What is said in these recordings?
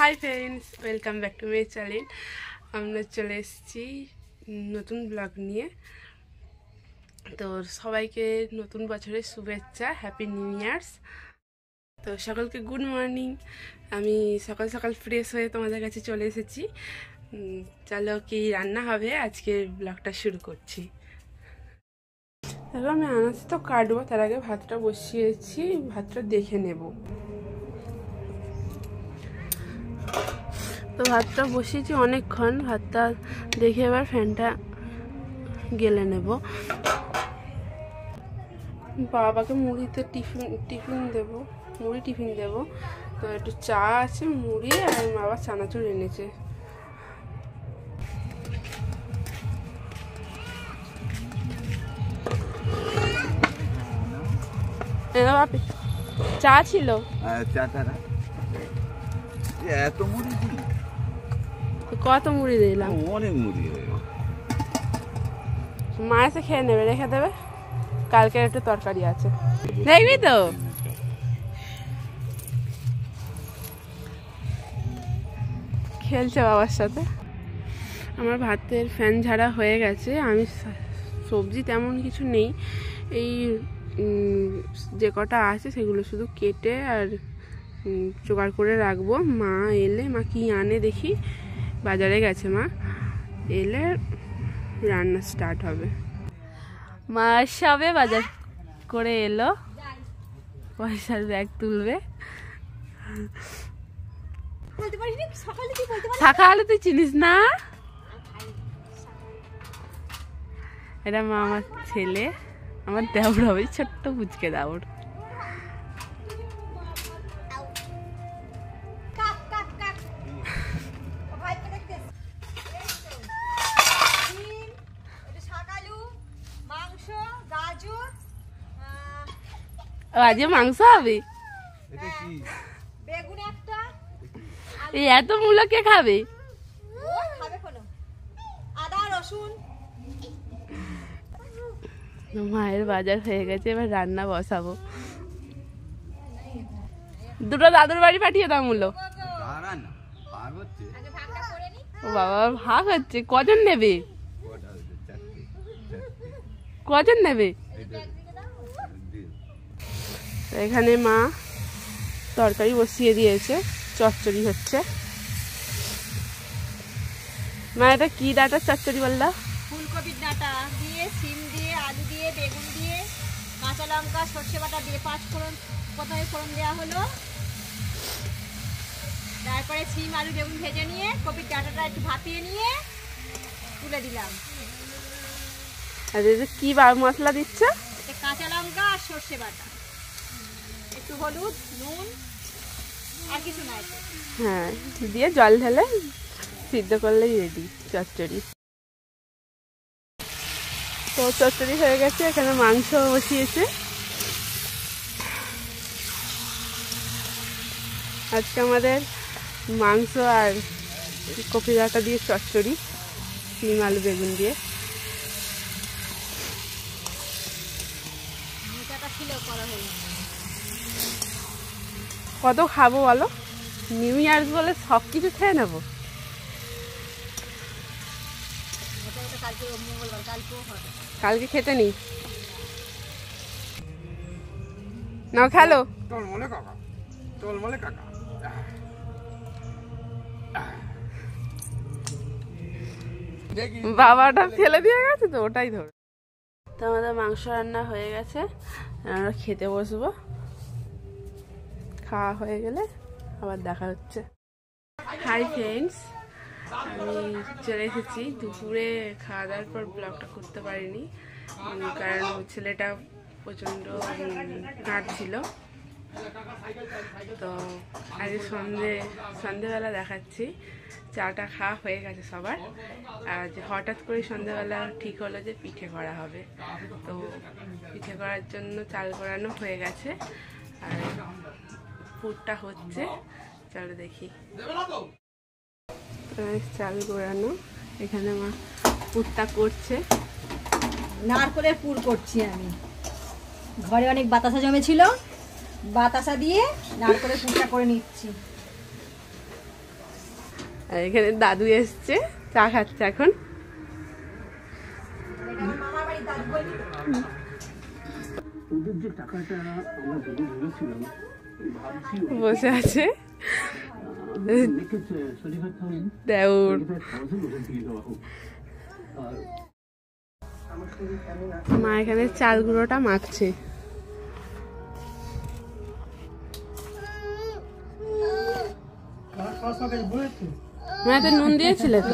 Hi friends, welcome back to my channel. আমরা চলে এসেছি নতুন ব্লগ নিয়ে। তো সবাইকে নতুন বছরের শুভেচ্ছা, হ্যাপি নিউ ইয়ার্স। তো সকলকে গুড মর্নিং। আমি সকাল সকাল ফ্রেশ হয়ে তোমাদের কাছে চলে এসেছি। চলো কি রান্না হবে আজকে ব্লগটা শুরু করছি। তারপর আমি আনাজ তো কাটবো, তার আগে ভাতটা বসিয়েছি, ভাতটা দেখে নেব। তো ভাতটা বসিয়েছি অনেকক্ষণ, ভাতটা দেখে এবার ফ্যানটা গেলে নেব। বাবাকে মুড়িতে টিফিন দেবো, মুড়ি টিফিন দেবো। তো একটু চা আছে, মুড়ি আর বাবা চানাচুর এনেছে। বাপি চা ছিল, এত মুড়ি কত মুড়ি দিলাম? অনেক মুড়ি। মা এসে খেয়ে নেবে, রেখে দেবে, কালকে একটু তরকারি আছে, দেখবি তো। খেলছে বাবার সাথে। আমার ভাতের ফ্যান ঝাড়া হয়ে গেছে। আমি সবজি তেমন কিছু নেই, এই যে কটা আছে সেগুলো শুধু কেটে আর জোগাড় করে রাখবো। মা এলে, মা কি আনে দেখি, বাজারে গেছে মা, এলে রান্না স্টার্ট হবে। মা সবে বাজার করে এলো, পয়সার ব্যাগ তুলবে। শাখা আলু তুই চিনিস না? এটা মা আমার ছেলে, আমার দেওর হবে, ছোট্ট পুচকে দেওর। আজকে মাংস হবে, এই এত মূলো কে খাবে? মায়ের বাজার হয়ে গেছে, এবার রান্না বসাবো। দুটো দাদুর বাড়ি পাঠিয়ে দাও মূলো। ও বাবা, ভাগ হচ্ছে, কজন নেবে? কজন নেবে? এখানে মা তরকারি বসিয়ে দিয়েছে, চচ্চড়ি হচ্ছে। মা এটা কি ডাটা চচ্চড়ি বললা? ফুলকপির ডাঁটা দিয়ে, সিম দিয়ে, আলু দিয়ে, বেগুন দিয়ে, কাঁচা লঙ্কা, সর্ষে বাটা দিয়ে 5 ফোড়ন, প্রথমে ফোড়ন দেওয়া হলো। তারপরে সিম, আলু, বেগুন ভেজে নিয়ে কপির ডাঁটাটা একটু ভাপিয়ে নিয়ে তুলে দিলাম। আর এটা কি মশলা দিচ্ছ? এটা কাঁচা লঙ্কা আর সর্ষে বাটা, একটু হলুদ, নুন, আর কিছু নাই। হ্যাঁ, দিয়ে জল ঢেলে সিদ্ধ করলেই রেডি চচ্চড়ি। তো চচ্চড়ি হয়ে গেছে, এখানে মাংস বসিয়েছে। আজকে আমাদের মাংস আর কপি ডাঁটা দিয়ে চচ্চড়ি, সিম, আলু, বেগুন দিয়ে। কত খাবো বলো? নিউ ইয়ার্স বলে সব কিছু খেয়ে নেবো। কালকে খেতে নেই না, খেলো। বাবাটা ফেলে দিয়ে গেছে তো, ওটাই ধর। তো আমাদের মাংস রান্না হয়ে গেছে, আমরা খেতে বসবো। খাওয়া হয়ে গেলে আবার দেখা হচ্ছে। হাই ফ্রেন্ডস, আমি চলে এসেছি। দুপুরে খাওয়া দাওয়ার পর ব্লগটা করতে পারিনি, কারণ ছেলেটা প্রচণ্ড কাঁদছিল। তো আজ সন্ধেবেলা দেখাচ্ছি। চাটা খাওয়া হয়ে গেছে সবার। আর হঠাৎ করে সন্ধেবেলা ঠিক হলো যে পিঠে করা হবে। তো পিঠে করার জন্য চাল করানো হয়ে গেছে, আর পুরটা হচ্ছে। চলো দেখি। চাল গোড়ানো, এখানে মা পুরটা করছে। নারকেলের পুর করছি আমি। ঘরে অনেক বাতাসা জমেছিল, বাতাসা দিয়ে নারকেলের পুরটা করে নিচ্ছি। আর এখানে দাদু এসছে, চা খাচ্ছে এখন। বসে আছে দেউর। মা এখানে চাল গুঁড়োটা মাখছে। মানে তো নুন দিয়েছিলে তো?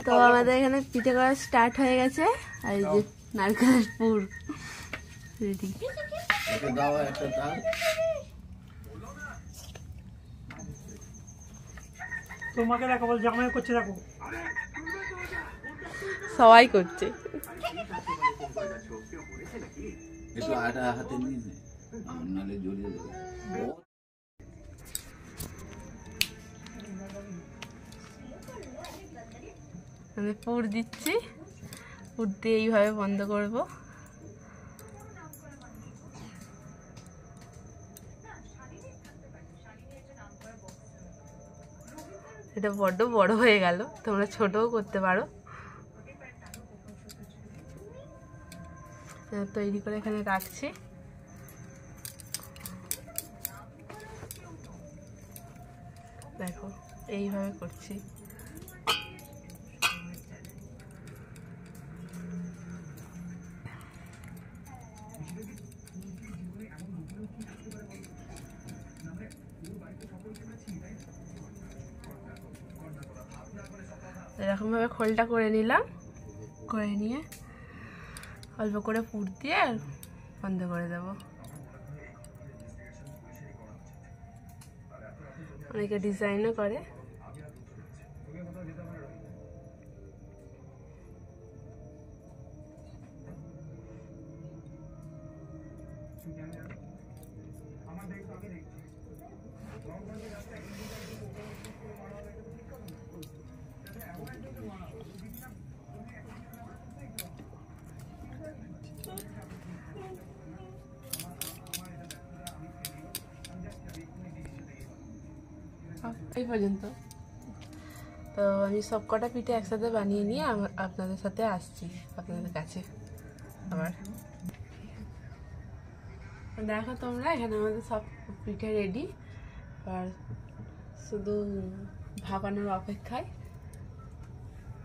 তো আমাদের এখানে পিঠে করা স্টার্ট হয়ে গেছে। আর এই যে নারকেলের পুর রেডি। তোমাকে দেখো, বল জামাই করছে, দেখো সবাই করছে। একটু আটা হাতে নিয়ে নে, নাহলে জড়িয়ে দেবে। আমি পুর দিচ্ছি, পুর দিয়ে এইভাবে বন্ধ করব। এটা বড্ড বড় হয়ে গেল, তোমরা ছোটও করতে পারো। তৈরি করে এখানে রাখছি। দেখো এইভাবে করছি। এরকম ভাবে খোলটা করে নিলাম, করে নিয়ে অল্প করে পুর দিয়ে বন্ধ করে দেব। অনেকে ডিজাইনও করে। এই পর্যন্ত। তো আমি সব কটা পিঠে একসাথে বানিয়ে নিয়ে আপনাদের সাথে আসছি, আপনাদের কাছে আবার। দেখো তোমরা, এখানে আমাদের সব পিঠে রেডি। আর শুধু ভাপানোর অপেক্ষায়,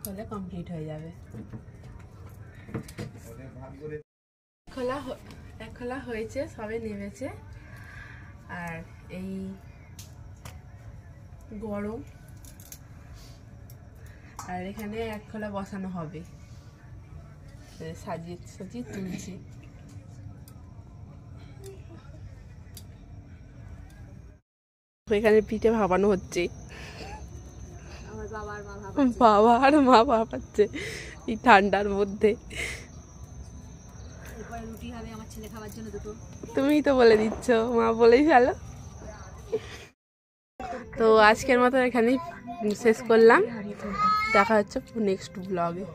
হলে কমপ্লিট হয়ে যাবে। এক খোলা হয়েছে, সবে নেমেছে। আর এই গরম, আর এখানে এক খোলা বসানো হবে। সাজিয়ে সাজিয়ে তুলছি। এখানে পিঠে ভাপানো হচ্ছে, বাবা আর মা ভাপাচ্ছে এই ঠান্ডার মধ্যে। তুমিই তো বলে দিচ্ছ, মা বলেই ফেলো। তো আজকের মতো এখানেই শেষ করলাম। দেখা হচ্ছে নেক্সট ব্লগে।